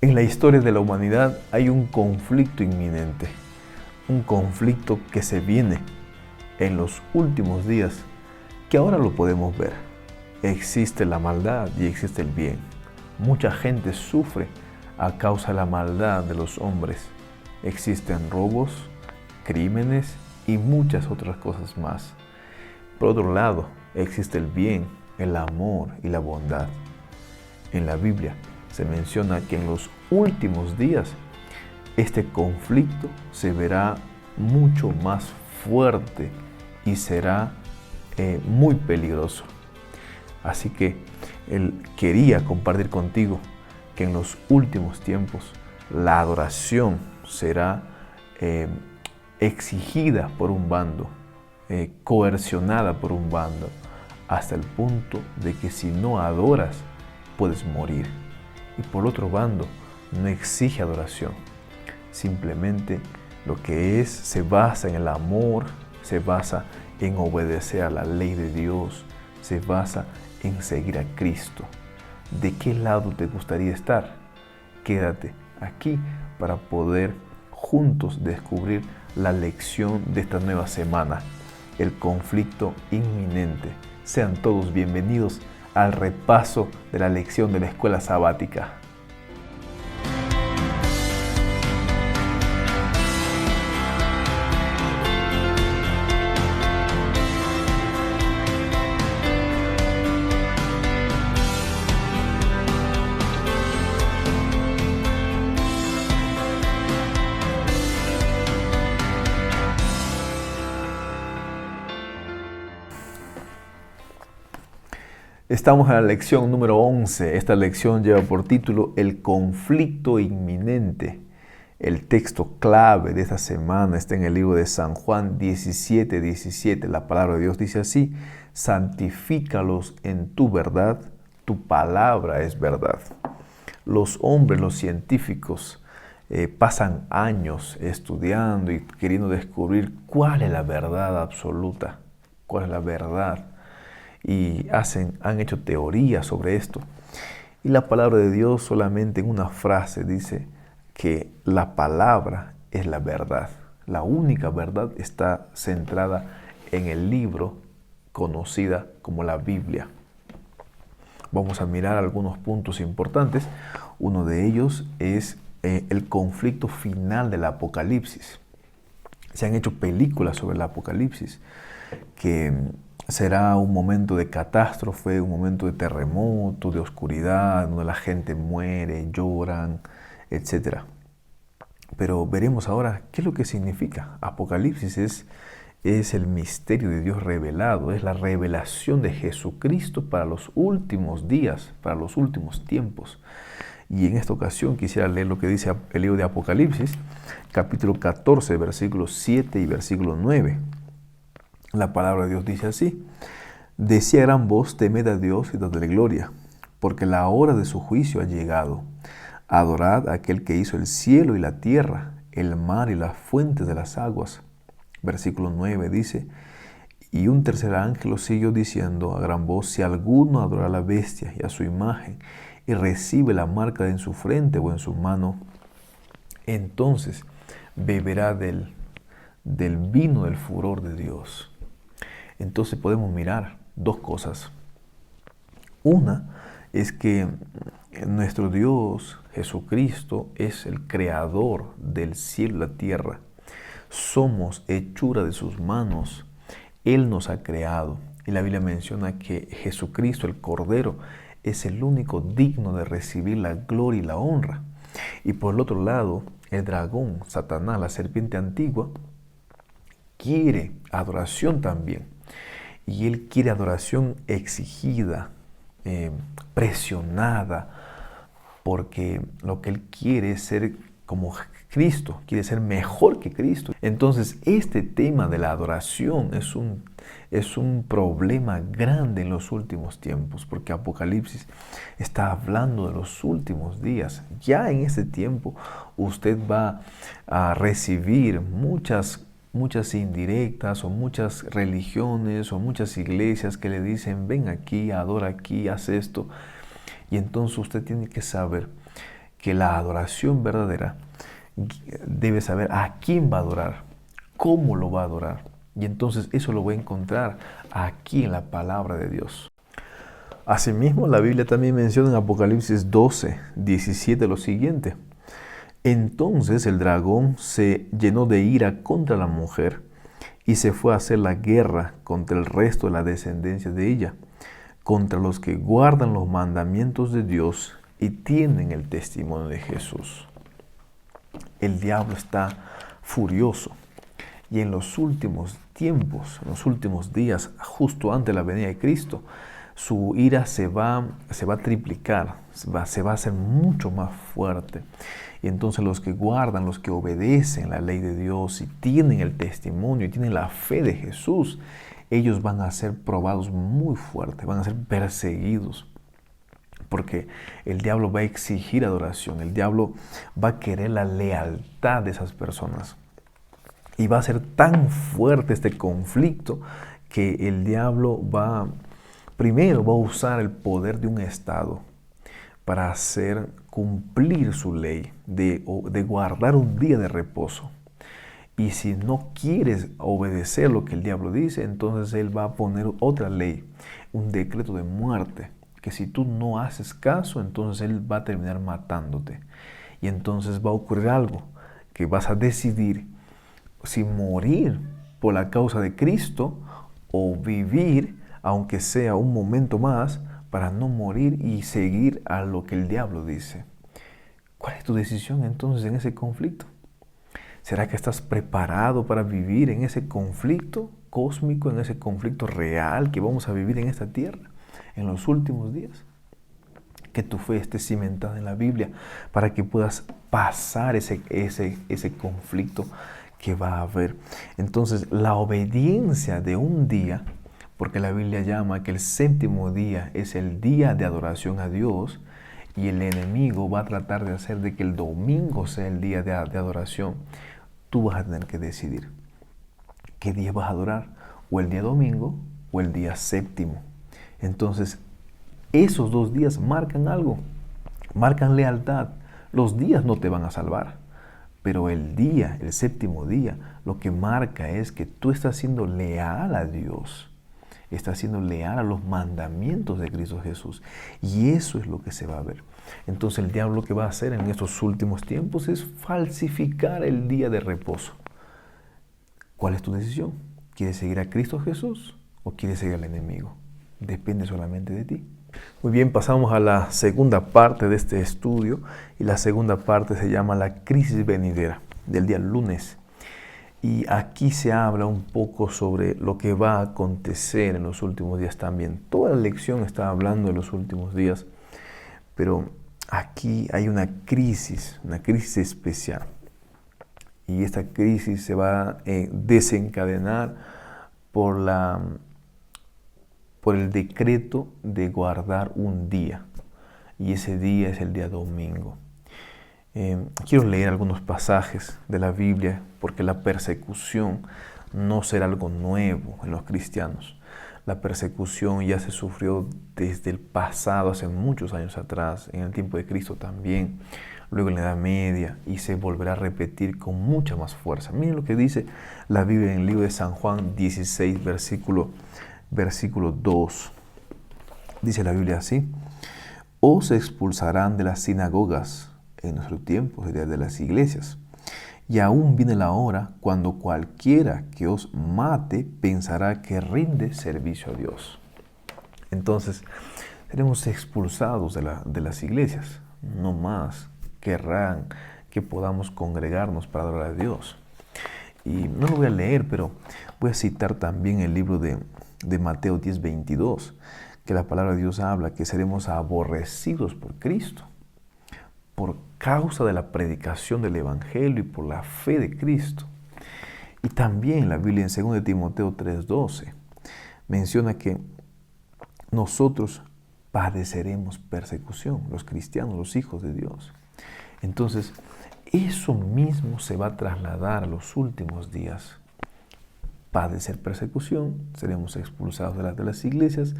En la historia de la humanidad hay un conflicto inminente, un conflicto que se viene en los últimos días, que ahora lo podemos ver. Existe la maldad y existe el bien. Mucha gente sufre a causa de la maldad de los hombres. Existen robos, crímenes y muchas otras cosas más. Por otro lado, existe el bien, el amor y la bondad. En la Biblia se menciona que en los últimos días este conflicto se verá mucho más fuerte y será muy peligroso. Así que él quería compartir contigo que en los últimos tiempos la adoración será exigida por un bando, coercionada por un bando, hasta el punto de que si no adoras, puedes morir. Y por otro bando, no exige adoración. Simplemente lo que es se basa en el amor, se basa en obedecer a la ley de Dios, se basa en seguir a Cristo. ¿De qué lado te gustaría estar? Quédate aquí para poder juntos descubrir la lección de esta nueva semana, el conflicto inminente. Sean todos bienvenidos al repaso de la lección de la escuela sabática. Estamos en la lección número 11. Esta lección lleva por título El conflicto inminente. El texto clave de esta semana está en el libro de San Juan 17:17. La palabra de Dios dice así: santifícalos en tu verdad, tu palabra es verdad. Los hombres, los científicos, pasan años estudiando y queriendo descubrir cuál es la verdad absoluta, cuál es la verdad. Y han hecho teorías sobre esto. Y la palabra de Dios solamente en una frase dice que la palabra es la verdad. La única verdad está centrada en el libro conocida como la Biblia. Vamos a mirar algunos puntos importantes. Uno de ellos es el conflicto final del Apocalipsis. Se han hecho películas sobre el Apocalipsis que será un momento de catástrofe, un momento de terremoto, de oscuridad, donde la gente muere, lloran, etc. Pero veremos ahora qué es lo que significa. Apocalipsis es el misterio de Dios revelado, es la revelación de Jesucristo para los últimos días, para los últimos tiempos. Y en esta ocasión quisiera leer lo que dice el libro de Apocalipsis, capítulo 14, versículos 7 y versículo 9. La palabra de Dios dice así: decía a gran voz, temed a Dios y dadle gloria, porque la hora de su juicio ha llegado. Adorad a aquel que hizo el cielo y la tierra, el mar y las fuentes de las aguas. Versículo 9 dice: y un tercer ángel siguió diciendo a gran voz, si alguno adora a la bestia y a su imagen, y recibe la marca en su frente o en su mano, entonces beberá del vino del furor de Dios. Entonces podemos mirar dos cosas. Una es que nuestro Dios, Jesucristo, es el creador del cielo y la tierra. Somos hechura de sus manos. Él nos ha creado. Y la Biblia menciona que Jesucristo, el Cordero, es el único digno de recibir la gloria y la honra. Y por el otro lado, el dragón, Satanás, la serpiente antigua, quiere adoración también. Y él quiere adoración exigida, presionada, porque lo que él quiere es ser como Cristo, quiere ser mejor que Cristo. Entonces, este tema de la adoración es un problema grande en los últimos tiempos, porque Apocalipsis está hablando de los últimos días. Ya en este tiempo usted va a recibir muchas indirectas o muchas religiones o muchas iglesias que le dicen ven aquí, adora aquí, haz esto. Y entonces usted tiene que saber que la adoración verdadera debe saber a quién va a adorar, cómo lo va a adorar. Y entonces eso lo voy a encontrar aquí en la palabra de Dios. Asimismo, la Biblia también menciona en Apocalipsis 12, 17 lo siguiente. Entonces el dragón se llenó de ira contra la mujer y se fue a hacer la guerra contra el resto de la descendencia de ella, contra los que guardan los mandamientos de Dios y tienen el testimonio de Jesús. El diablo está furioso y en los últimos tiempos, en los últimos días, justo antes de la venida de Cristo, su ira se va a triplicar, se va a hacer mucho más fuerte. Y entonces los que guardan, los que obedecen la ley de Dios y tienen el testimonio y tienen la fe de Jesús, ellos van a ser probados muy fuerte, van a ser perseguidos. Porque el diablo va a exigir adoración, el diablo va a querer la lealtad de esas personas. Y va a ser tan fuerte este conflicto que el diablo primero va a usar el poder de un Estado para hacer cumplir su ley de guardar un día de reposo. Y si no quieres obedecer lo que el diablo dice, entonces él va a poner otra ley, un decreto de muerte, que si tú no haces caso, entonces él va a terminar matándote. Y entonces va a ocurrir algo, que vas a decidir si morir por la causa de Cristo o vivir, aunque sea un momento más, para no morir y seguir a lo que el diablo dice. ¿Cuál es tu decisión entonces en ese conflicto? ¿Será que estás preparado para vivir en ese conflicto cósmico, en ese conflicto real que vamos a vivir en esta tierra en los últimos días? Que tu fe esté cimentada en la Biblia para que puedas pasar ese conflicto que va a haber. Entonces, la obediencia de un día, porque la Biblia llama que el séptimo día es el día de adoración a Dios, y el enemigo va a tratar de hacer de que el domingo sea el día de adoración. Tú vas a tener que decidir qué día vas a adorar, o el día domingo o el día séptimo. Entonces, esos 2 días marcan algo, marcan lealtad. Los días no te van a salvar, pero el día, el séptimo día, lo que marca es que tú estás siendo leal a Dios, estás siendo leal a los mandamientos de Cristo Jesús, y eso es lo que se va a ver. Entonces el diablo lo que va a hacer en estos últimos tiempos es falsificar el día de reposo. ¿Cuál es tu decisión? ¿Quieres seguir a Cristo Jesús o quieres seguir al enemigo? Depende solamente de ti. Muy bien, pasamos a la segunda parte de este estudio, y la segunda parte se llama la crisis venidera, del día lunes. Y aquí se habla un poco sobre lo que va a acontecer en los últimos días también. Toda la lección está hablando de los últimos días, pero aquí hay una crisis especial. Y esta crisis se va a desencadenar por el decreto de guardar un día. Y ese día es el día domingo. Quiero leer algunos pasajes de la Biblia, porque la persecución no será algo nuevo en los cristianos. La persecución ya se sufrió desde el pasado, hace muchos años atrás, en el tiempo de Cristo también, luego en la Edad Media, y se volverá a repetir con mucha más fuerza. Miren lo que dice la Biblia en el libro de San Juan 16, versículo 2. Dice la Biblia así: os expulsarán de las sinagogas. En nuestro tiempo sería de las iglesias. Y aún viene la hora cuando cualquiera que os mate pensará que rinde servicio a Dios. Entonces, seremos expulsados de las iglesias. No más querrán que podamos congregarnos para adorar a Dios. Y no lo voy a leer, pero voy a citar también el libro de Mateo 10, 22, que la palabra de Dios habla que seremos aborrecidos por Cristo, por causa de la predicación del Evangelio y por la fe de Cristo. Y también la Biblia en 2 Timoteo 3:12 menciona que nosotros padeceremos persecución, los cristianos, los hijos de Dios. Entonces, eso mismo se va a trasladar a los últimos días. Padecer persecución, seremos expulsados de las iglesias,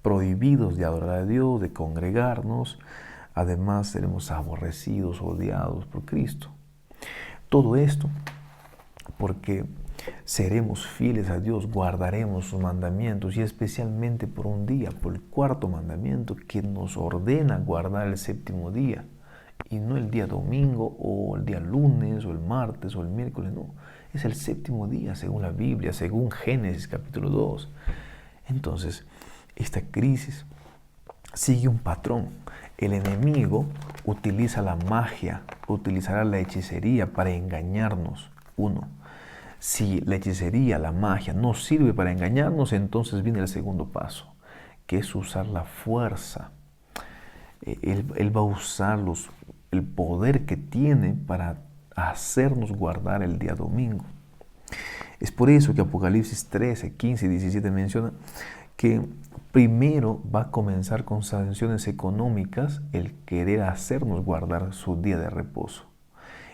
prohibidos de adorar a Dios, de congregarnos, Además, seremos aborrecidos, odiados por Cristo. Todo esto porque seremos fieles a Dios, guardaremos sus mandamientos y especialmente por un día, por el cuarto mandamiento que nos ordena guardar el séptimo día y no el día domingo o el día lunes o el martes o el miércoles, no, es el séptimo día según la Biblia, según Génesis capítulo 2. Entonces, esta crisis sigue un patrón. El enemigo utiliza la magia, utilizará la hechicería para engañarnos. Uno, si la hechicería, la magia no sirve para engañarnos, entonces viene el segundo paso, que es usar la fuerza. Él va a usar el poder que tiene para hacernos guardar el día domingo. Es por eso que Apocalipsis 13, 15 y 17 menciona que primero va a comenzar con sanciones económicas el querer hacernos guardar su día de reposo.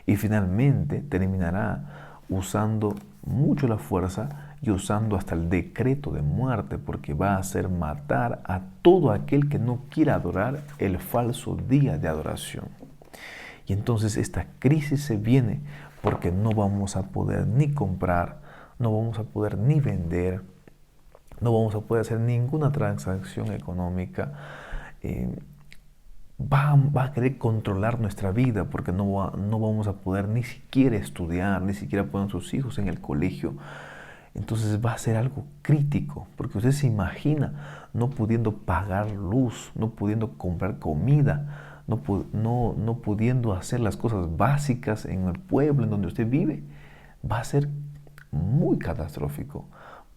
Y finalmente terminará usando mucho la fuerza y usando hasta el decreto de muerte, porque va a hacer matar a todo aquel que no quiera adorar el falso día de adoración. Y entonces esta crisis se viene porque no vamos a poder ni comprar, no vamos a poder ni vender, no vamos a poder hacer ninguna transacción económica. Va a querer controlar nuestra vida porque no vamos a poder ni siquiera estudiar, ni siquiera poner a sus hijos en el colegio. Entonces va a ser algo crítico, porque usted se imagina no pudiendo pagar luz, no pudiendo comprar comida, no pudiendo hacer las cosas básicas en el pueblo en donde usted vive. Va a ser muy catastrófico,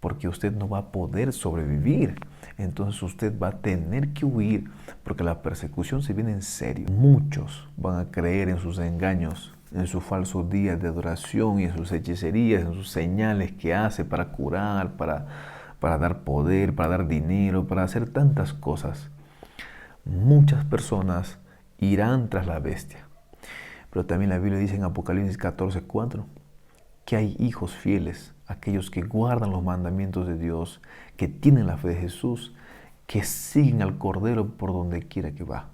porque usted no va a poder sobrevivir. Entonces usted va a tener que huir, porque la persecución se viene en serio. Muchos van a creer en sus engaños, en su falso día de adoración y en sus hechicerías, en sus señales que hace para curar, para dar poder, para dar dinero, para hacer tantas cosas. Muchas personas irán tras la bestia. Pero también la Biblia dice en Apocalipsis 14:4 que hay hijos fieles, aquellos que guardan los mandamientos de Dios, que tienen la fe de Jesús, que siguen al Cordero por donde quiera que va.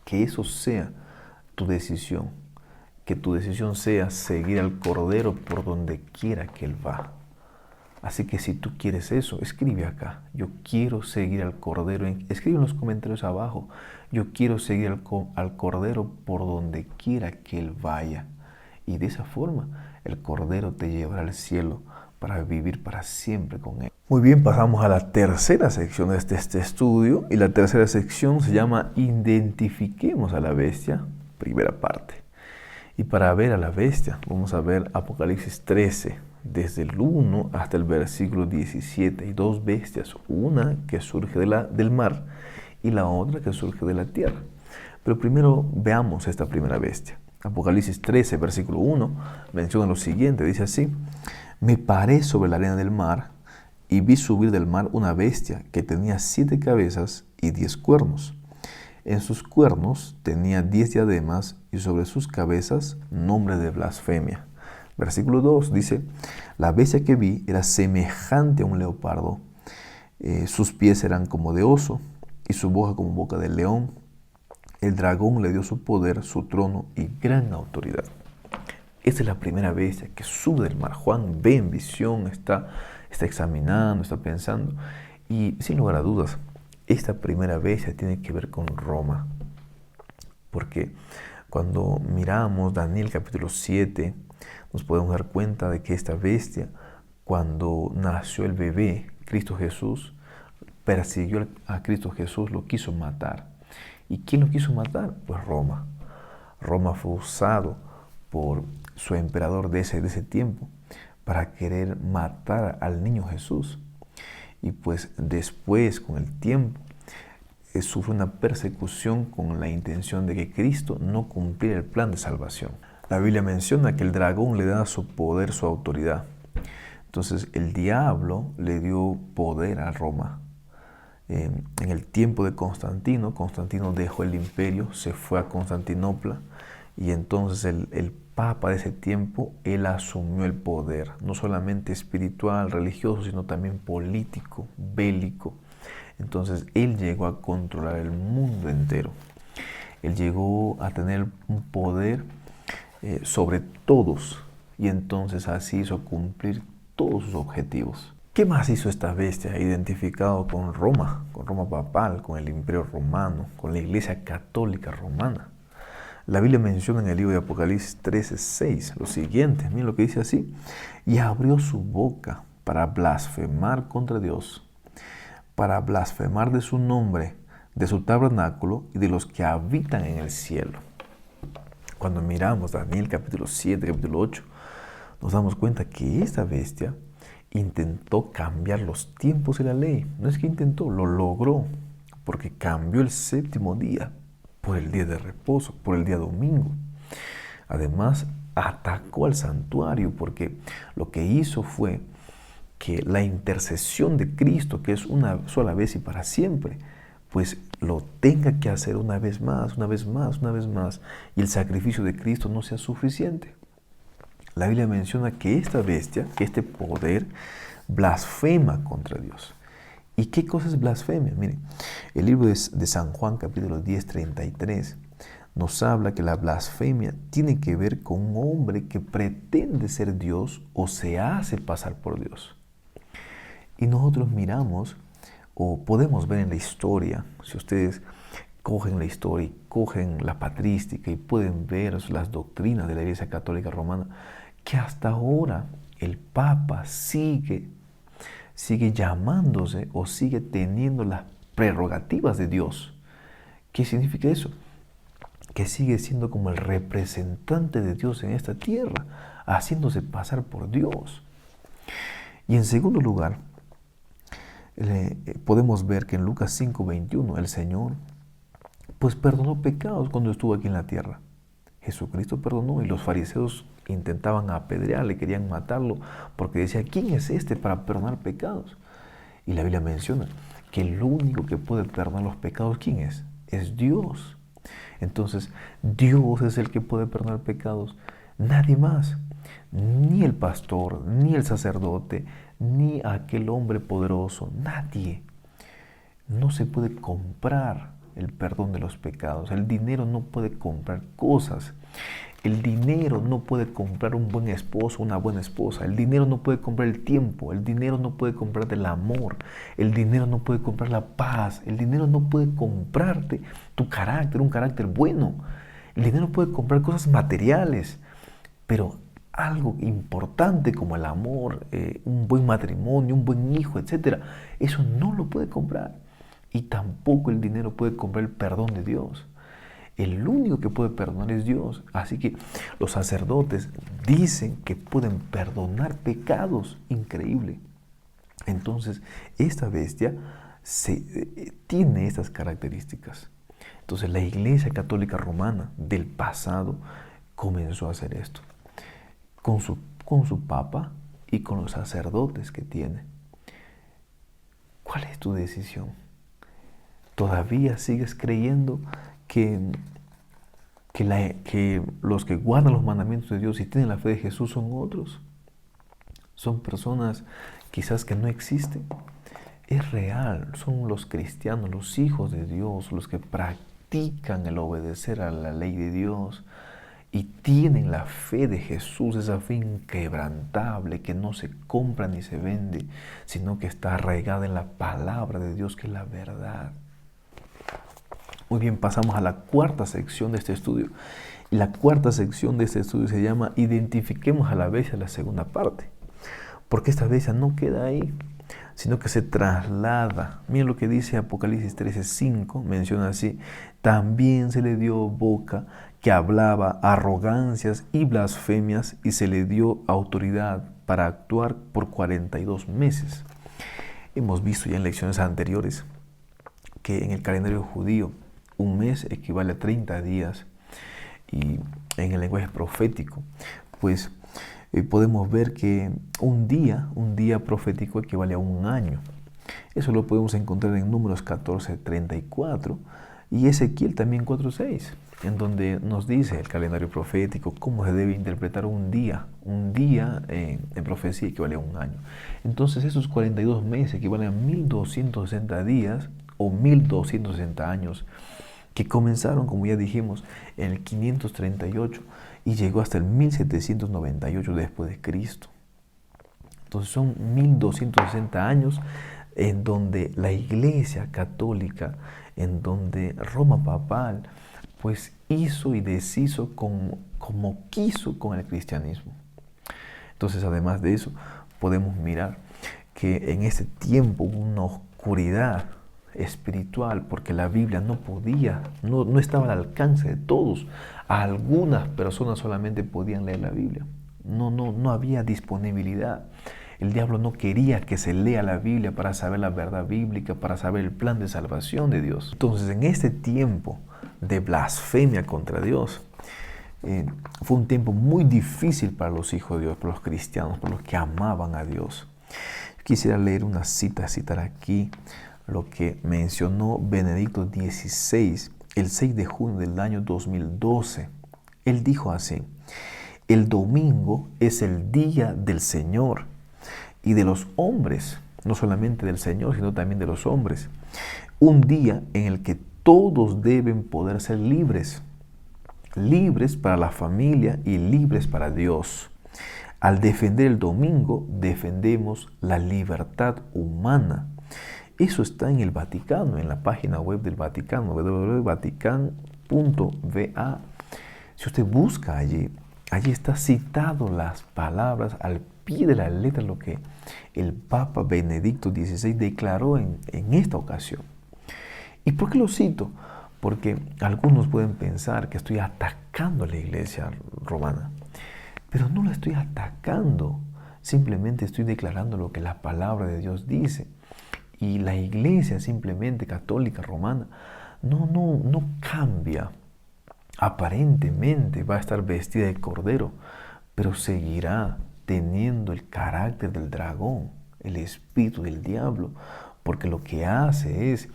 Que eso sea tu decisión, que tu decisión sea seguir al Cordero por donde quiera que Él va. Así que si tú quieres eso, escribe acá, yo quiero seguir al Cordero, escribe en los comentarios abajo, yo quiero seguir al Cordero por donde quiera que Él vaya. Y de esa forma el Cordero te llevará al cielo para vivir para siempre con Él. Muy bien, pasamos a la tercera sección de este estudio. Y la tercera sección se llama Identifiquemos a la bestia, primera parte. Y para ver a la bestia, vamos a ver Apocalipsis 13, desde el 1 hasta el versículo 17. Hay dos bestias, una que surge del mar y la otra que surge de la tierra. Pero primero veamos esta primera bestia. Apocalipsis 13, versículo 1, menciona lo siguiente, dice así: me paré sobre la arena del mar y vi subir del mar una bestia que tenía 7 cabezas y 10 cuernos. En sus cuernos tenía 10 diademas y sobre sus cabezas nombre de blasfemia. Versículo 2 dice: la bestia que vi era semejante a un leopardo, sus pies eran como de oso y su boca como boca de león. El dragón le dio su poder, su trono y gran autoridad. Esta es la primera bestia que sube del mar. Juan ve en visión, está examinando, está pensando. Y sin lugar a dudas, esta primera bestia tiene que ver con Roma. Porque cuando miramos Daniel capítulo 7, nos podemos dar cuenta de que esta bestia, cuando nació el bebé, Cristo Jesús, persiguió a Cristo Jesús, lo quiso matar. ¿Y quién lo quiso matar? Pues Roma. Roma fue usado por su emperador de ese tiempo para querer matar al niño Jesús. Y pues después, con el tiempo, sufre una persecución con la intención de que Cristo no cumpliera el plan de salvación. La Biblia menciona que el dragón le da su poder, su autoridad. Entonces el diablo le dio poder a Roma. En el tiempo de Constantino dejó el imperio, se fue a Constantinopla y entonces el papa de ese tiempo, él asumió el poder, no solamente espiritual, religioso, sino también político, bélico. Entonces él llegó a controlar el mundo entero. Él llegó a tener un poder sobre todos y entonces así hizo cumplir todos sus objetivos. ¿Qué más hizo esta bestia? Identificado con Roma papal, con el Imperio Romano, con la Iglesia Católica Romana. La Biblia menciona en el libro de Apocalipsis 13:6 lo siguiente, miren lo que dice así: y abrió su boca para blasfemar contra Dios, para blasfemar de su nombre, de su tabernáculo y de los que habitan en el cielo. Cuando miramos Daniel capítulo 7, capítulo 8, nos damos cuenta que esta bestia intentó cambiar los tiempos y la ley. No es que intentó, lo logró, porque cambió el séptimo día por el día de reposo, por el día domingo. Además, atacó al santuario porque lo que hizo fue que la intercesión de Cristo, que es una sola vez y para siempre, pues lo tenga que hacer una vez más, una vez más, una vez más, y el sacrificio de Cristo no sea suficiente. La Biblia menciona que esta bestia, que este poder, blasfema contra Dios. ¿Y qué cosa es blasfemia? Miren, el libro de San Juan, capítulo 10, 33, nos habla que la blasfemia tiene que ver con un hombre que pretende ser Dios o se hace pasar por Dios. Y nosotros miramos o podemos ver en la historia, si ustedes cogen la historia y cogen la patrística y pueden ver las doctrinas de la Iglesia Católica Romana, que hasta ahora el Papa sigue llamándose o sigue teniendo las prerrogativas de Dios. ¿Qué significa eso? Que sigue siendo como el representante de Dios en esta tierra, haciéndose pasar por Dios. Y en segundo lugar, podemos ver que en Lucas 5:21 el Señor pues perdonó pecados cuando estuvo aquí en la tierra. Jesucristo perdonó y los fariseos intentaban apedrearle, querían matarlo porque decía, ¿quién es este para perdonar pecados? Y la Biblia menciona que el único que puede perdonar los pecados, ¿quién es? Es Dios. Entonces, Dios es el que puede perdonar pecados, nadie más. Ni el pastor, ni el sacerdote, ni aquel hombre poderoso, nadie. No se puede comprar el perdón de los pecados. El dinero no puede comprar cosas. El dinero no puede comprar un buen esposo, una buena esposa. El dinero no puede comprar el tiempo. El dinero no puede comprar el amor. El dinero no puede comprar la paz. El dinero no puede comprarte tu carácter, un carácter bueno. El dinero puede comprar cosas materiales, pero algo importante como el amor, un buen matrimonio, un buen hijo, etc., eso no lo puede comprar. Y tampoco el dinero puede comprar el perdón de Dios. El único que puede perdonar es Dios. Así que los sacerdotes dicen que pueden perdonar pecados. Increíble. Entonces, esta bestia tiene estas características. Entonces, la Iglesia Católica Romana del pasado comenzó a hacer esto. Con su papa y con los sacerdotes que tiene. ¿Cuál es tu decisión? ¿Todavía sigues creyendo que los que guardan los mandamientos de Dios y tienen la fe de Jesús son otros? Son personas quizás que no existen. Es real, son los cristianos, los hijos de Dios, los que practican el obedecer a la ley de Dios y tienen la fe de Jesús, esa fe inquebrantable que no se compra ni se vende, sino que está arraigada en la palabra de Dios, que es la verdad. Muy bien, pasamos a la cuarta sección de este estudio. Y la cuarta sección de este estudio se llama Identifiquemos a la bestia en la segunda parte. Porque esta bestia no queda ahí, sino que se traslada. Miren lo que dice Apocalipsis 13:5, menciona así: también se le dio boca que hablaba arrogancias y blasfemias y se le dio autoridad para actuar por 42 meses. Hemos visto ya en lecciones anteriores que en el calendario judío un mes equivale a 30 días y en el lenguaje profético pues podemos ver que un día profético equivale a un año. Eso lo podemos encontrar en Números 14:34 y Ezequiel también 4:6, en donde nos dice el calendario profético cómo se debe interpretar un día. Un día en profecía equivale a un año. Entonces esos 42 meses equivalen a 1260 días o 1260 años que comenzaron, como ya dijimos, en el 538 y llegó hasta el 1798 después de Cristo. Entonces son 1260 años en donde la Iglesia Católica, en donde Roma Papal, pues hizo y deshizo como quiso con el cristianismo. Entonces, además de eso, podemos mirar que en ese tiempo hubo una oscuridad espiritual porque la Biblia no estaba al alcance de todos. Algunas personas solamente podían leer la Biblia. No había disponibilidad. El diablo no quería que se lea la Biblia para saber la verdad bíblica, para saber el plan de salvación de Dios. Entonces, en este tiempo de blasfemia contra Dios, fue un tiempo muy difícil para los hijos de Dios, para los cristianos, para los que amaban a Dios. Quisiera leer una cita, citar aquí lo que mencionó Benedicto XVI el 6 de junio del año 2012. Él dijo así: el domingo es el día del Señor y de los hombres, no solamente del Señor, sino también de los hombres. Un día en el que todos deben poder ser libres, libres para la familia y libres para Dios. Al defender el domingo, defendemos la libertad humana. Eso está en el Vaticano, en la página web del Vaticano, www.vatican.va. Si usted busca allí está citado las palabras al pie de la letra, lo que el Papa Benedicto XVI declaró en esta ocasión. ¿Y por qué lo cito? Porque algunos pueden pensar que estoy atacando a la Iglesia romana, pero no la estoy atacando, simplemente estoy declarando lo que la palabra de Dios dice. Y la Iglesia simplemente católica romana no cambia. Aparentemente va a estar vestida de cordero, pero seguirá teniendo el carácter del dragón, el espíritu del diablo, porque lo que hace es,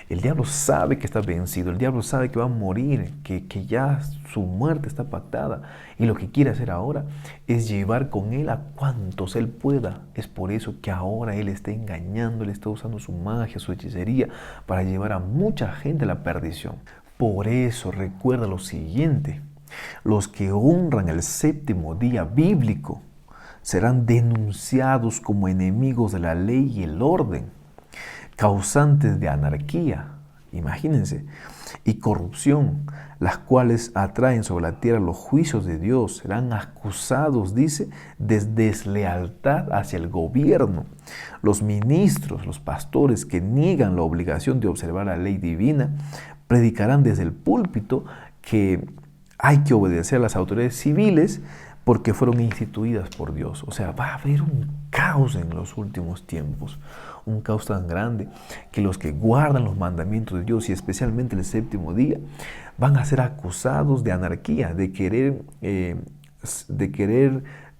el diablo sabe que está vencido, el diablo sabe que va a morir, que ya su muerte está pactada, y lo que quiere hacer ahora es llevar con él a cuantos él pueda. Es por eso que ahora él está engañando, él está usando su magia, su hechicería, para llevar a mucha gente a la perdición. Por eso recuerda lo siguiente: los que honran el séptimo día bíblico serán denunciados como enemigos de la ley y el orden, causantes de anarquía, imagínense, y corrupción, las cuales atraen sobre la tierra los juicios de Dios. Serán acusados, dice, de deslealtad hacia el gobierno. Los ministros, los pastores que niegan la obligación de observar la ley divina, predicarán desde el púlpito que hay que obedecer a las autoridades civiles porque fueron instituidas por Dios. O sea, va a haber un caos en los últimos tiempos, un caos tan grande que los que guardan los mandamientos de Dios y especialmente el séptimo día van a ser acusados de anarquía, de querer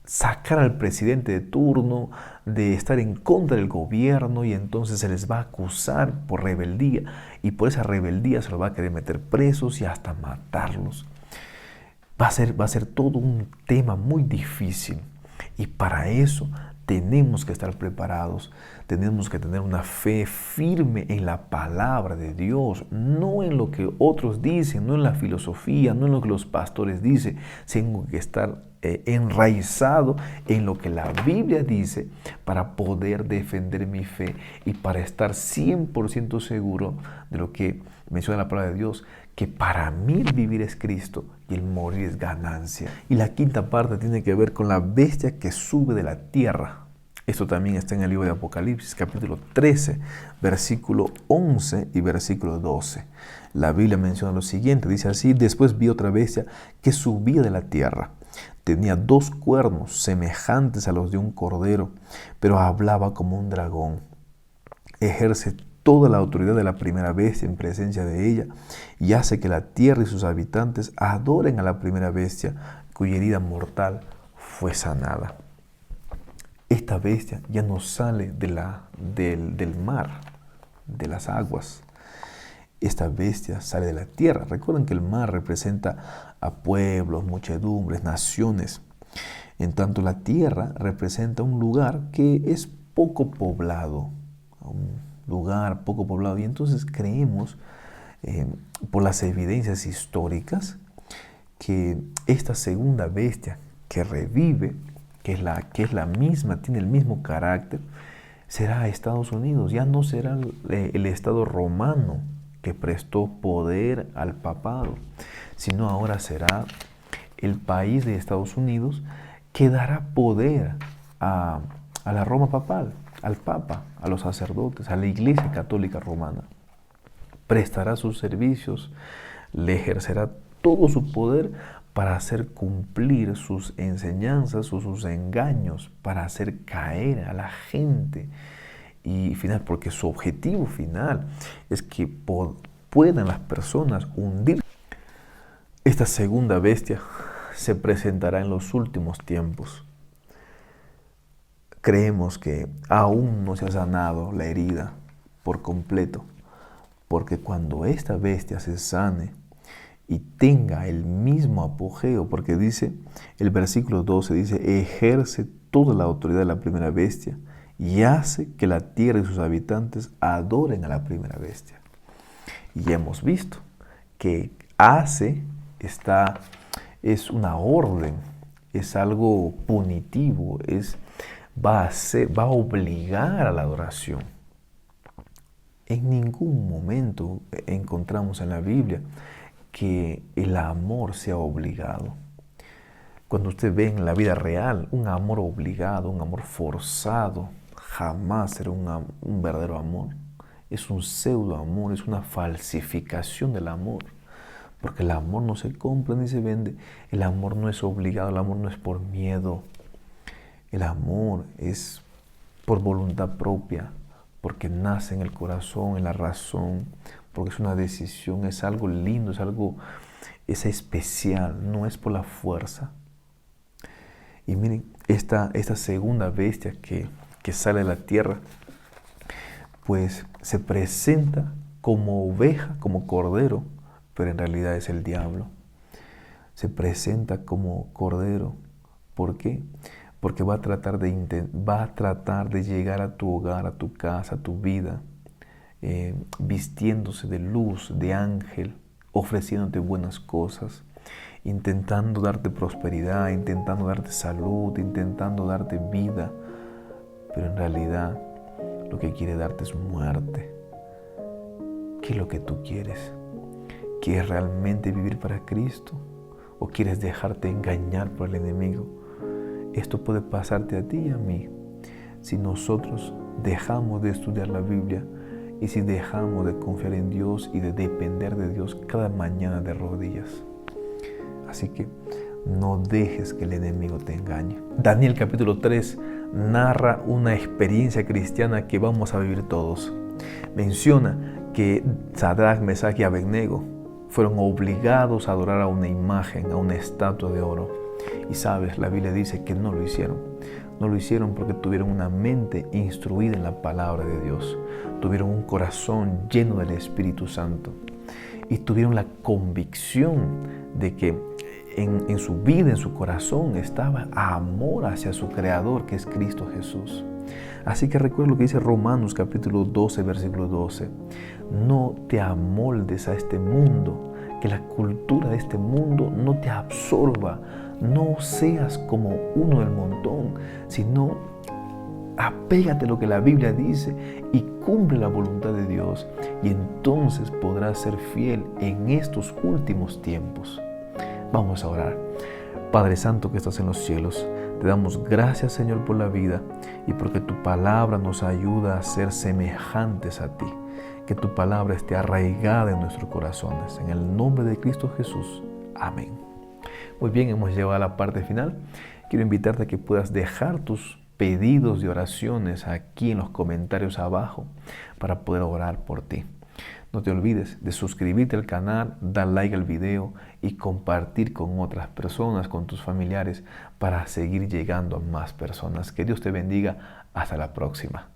sacar al presidente de turno, de estar en contra del gobierno, y entonces se les va a acusar por rebeldía, y por esa rebeldía se los va a querer meter presos y hasta matarlos. Va a ser todo un tema muy difícil, y para eso tenemos que estar preparados, tenemos que tener una fe firme en la palabra de Dios, no en lo que otros dicen, no en la filosofía, no en lo que los pastores dicen. Tengo que estar enraizado en lo que la Biblia dice para poder defender mi fe y para estar 100% seguro de lo que menciona la palabra de Dios, que para mí el vivir es Cristo y el morir es ganancia. Y la quinta parte tiene que ver con la bestia que sube de la tierra. Esto también está en el libro de Apocalipsis, capítulo 13, versículo 11 y versículo 12. La Biblia menciona lo siguiente, dice así: después vi otra bestia que subía de la tierra. Tenía 2 cuernos semejantes a los de un cordero, pero hablaba como un dragón. Ejerce toda la autoridad de la primera bestia en presencia de ella, y hace que la tierra y sus habitantes adoren a la primera bestia, cuya herida mortal fue sanada. Esta bestia ya no sale del mar, de las aguas. Esta bestia sale de la tierra. Recuerden que el mar representa a pueblos, muchedumbres, naciones. En tanto, la tierra representa un lugar que es poco poblado, un lugar poco poblado. Y entonces creemos por las evidencias históricas que esta segunda bestia que revive, que es la misma, tiene el mismo carácter, será Estados Unidos. Ya no será el Estado romano que prestó poder al papado, sino ahora será el país de Estados Unidos que dará poder a la Roma papal, al Papa, a los sacerdotes, a la Iglesia Católica Romana. Prestará sus servicios, le ejercerá todo su poder para hacer cumplir sus enseñanzas o sus engaños, para hacer caer a la gente. Y final, porque su objetivo final es que puedan las personas hundir. Esta segunda bestia se presentará en los últimos tiempos. Creemos que aún no se ha sanado la herida por completo, porque cuando esta bestia se sane y tenga el mismo apogeo, porque dice, el versículo 12 dice, ejerce toda la autoridad de la primera bestia y hace que la tierra y sus habitantes adoren a la primera bestia. Y hemos visto que hace es una orden, es algo punitivo, va a obligar a la adoración. En ningún momento encontramos en la Biblia que el amor sea obligado. Cuando usted ve en la vida real un amor obligado, un amor forzado, jamás será un verdadero amor. Es un pseudo amor, es una falsificación del amor. Porque el amor no se compra ni se vende, el amor no es obligado, el amor no es por miedo. El amor es por voluntad propia, porque nace en el corazón, en la razón, porque es una decisión, es algo lindo, es especial, no es por la fuerza. Y miren, esta segunda bestia que sale de la tierra, pues se presenta como oveja, como cordero, pero en realidad es el diablo. Se presenta como cordero. ¿Por qué? Porque va a tratar de llegar a tu hogar, a tu casa, a tu vida, vistiéndose de luz, de ángel, ofreciéndote buenas cosas, intentando darte prosperidad, intentando darte salud, intentando darte vida, pero en realidad lo que quiere darte es muerte. ¿Qué es lo que tú quieres? ¿Quieres realmente vivir para Cristo? ¿O quieres dejarte engañar por el enemigo? Esto puede pasarte a ti y a mí si nosotros dejamos de estudiar la Biblia y si dejamos de confiar en Dios y de depender de Dios cada mañana de rodillas. Así que no dejes que el enemigo te engañe. Daniel capítulo 3 narra una experiencia cristiana que vamos a vivir todos. Menciona que Sadrach, Mesach y Abednego fueron obligados a adorar a una imagen, a una estatua de oro. Y sabes, la Biblia dice que no lo hicieron. No lo hicieron porque tuvieron una mente instruida en la palabra de Dios. Tuvieron un corazón lleno del Espíritu Santo. Y tuvieron la convicción de que en su vida, en su corazón, estaba amor hacia su Creador, que es Cristo Jesús. Así que recuerda lo que dice Romanos capítulo 12, versículo 12. No te amoldes a este mundo, que la cultura de este mundo no te absorba. No seas como uno del montón, sino apégate a lo que la Biblia dice y cumple la voluntad de Dios. Y entonces podrás ser fiel en estos últimos tiempos. Vamos a orar. Padre Santo que estás en los cielos, te damos gracias, Señor, por la vida y porque tu palabra nos ayuda a ser semejantes a ti. Que tu palabra esté arraigada en nuestros corazones. En el nombre de Cristo Jesús. Amén. Muy bien, hemos llegado a la parte final. Quiero invitarte a que puedas dejar tus pedidos de oraciones aquí en los comentarios abajo para poder orar por ti. No te olvides de suscribirte al canal, dar like al video y compartir con otras personas, con tus familiares, para seguir llegando a más personas. Que Dios te bendiga. Hasta la próxima.